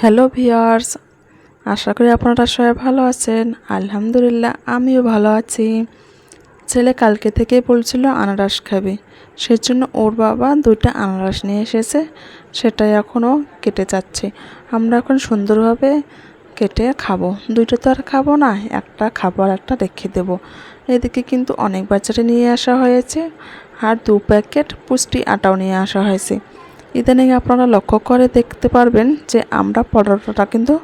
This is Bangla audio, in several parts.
হ্যালো ভিউয়ার্স, আশা করি আপনারা সবাই ভালো আছেন। আলহামদুলিল্লাহ আমিও ভালো আছি। ছেলে কালকে থেকেই বলছিল আনারস খাবে, সেজন্য ওর বাবা 2টা আনারস নিয়ে এসেছে, সেটাই এখনও কেটে যাচ্ছে। আমরা এখন সুন্দরভাবে কেটে খাবো। 2টা তো আর খাবো না, একটা খাবো আর একটা রেখে দেবো। এদিকে কিন্তু অনেক বাচ্চারা নিয়ে আসা হয়েছে, আর 2 প্যাকেট পুষ্টি আটাও নিয়ে আসা হয়েছে। ইদানিং আপনারা লক্ষ্য করে দেখতে পারবেন যে আমরা পরোটাটা কিন্তু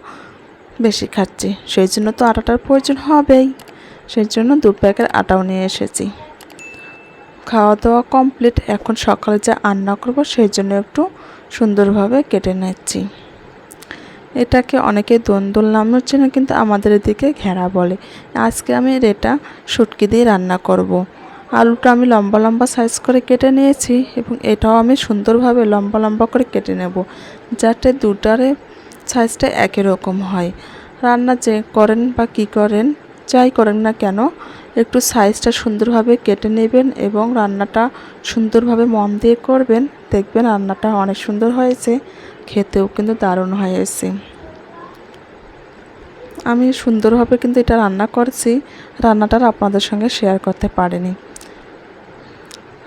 বেশি খাচ্ছি, সেই জন্য তো আটাটার প্রয়োজন হবেই। সেই জন্য 2 প্যাকেট আটাও নিয়ে এসেছি। খাওয়া দাওয়া কমপ্লিট, এখন সকালে যা রান্না করবো সেই জন্য একটু সুন্দরভাবে কেটে নিচ্ছি। এটাকে অনেকে দোন্দুল নামের জন্য কিন্তু আমাদের এদিকে ঘেরা বলে। আজকে আমি এটা শুটকি দিয়ে রান্না করব। আলুটা আমি লম্বা লম্বা সাইজ করে কেটে নিয়েছি, এবং এটাও আমি সুন্দরভাবে লম্বা লম্বা করে কেটে নেব, যাতে দুটারে সাইজটা একই রকম হয়। রান্না যে করেন বা কী করেন, যাই করেন না কেন, একটু সাইজটা সুন্দরভাবে কেটে নেবেন এবং রান্নাটা সুন্দরভাবে মন দিয়ে করবেন। দেখবেন রান্নাটা অনেক সুন্দর হয়েছে, খেতেও কিন্তু দারুণ হয়েছে। আমি সুন্দরভাবে কিন্তু এটা রান্না করছি, রান্নাটা আপনাদের সঙ্গে শেয়ার করতে পারিনি।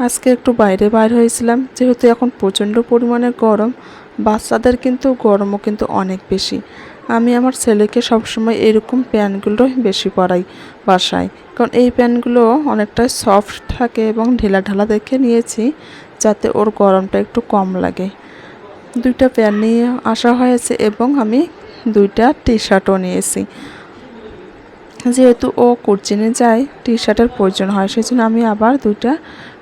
আজকে একটু বাইরে হয়েছিলাম, যেহেতু এখন প্রচণ্ড পরিমাণে গরম, বাচ্চাদের কিন্তু গরমও কিন্তু অনেক বেশি। আমি আমার ছেলেকে সবসময় এরকম প্যান্টগুলো বেশি পরাই বাসায়, কারণ এই প্যান্টগুলো অনেকটা সফট থাকে এবং ঢিলা ঢালা দেখে নিয়েছি, যাতে ওর গরমটা একটু কম লাগে। 2টা প্যান্ট নিয়ে আসা হয়েছে এবং আমি 2টা টি শার্টও নিয়েছি। যেহেতু ও কোচিংয়ে যায়, টি শার্টের প্রয়োজন হয়, সেজন্য আমি আবার 2টা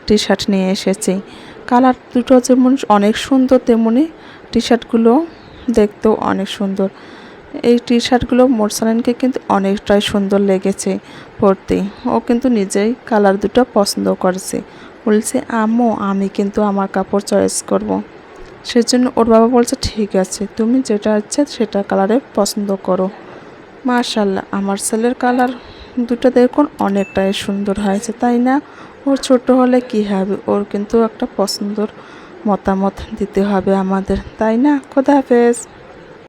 টি শার্ট নিয়ে এসেছি। কালার দুটো যেমন অনেক সুন্দর, তেমনি টি শার্টগুলো দেখতেও অনেক সুন্দর। এই টি শার্টগুলো মোরসালিনকে কিন্তু অনেকটাই সুন্দর লেগেছে পরতে। ও কিন্তু নিজেই কালার দুটো পছন্দ করেছে, বলছে আম্মু আমি কিন্তু আমার কাপড় চয়েস করব। সেজন্য ওর বাবা বলছে ঠিক আছে, তুমি যেটা ইচ্ছে সেটা কালারে পছন্দ করো। মাশাআল্লাহ, আমার ছেলের কালার দুটো দেখুন অনেকটাই সুন্দর হয়েছে, তাই না? ওর ছোট হলে কি হবে, ওর কিন্তু একটা পছন্দর মতামত দিতে হবে আমাদের, তাই না? খোদা হাফেজ।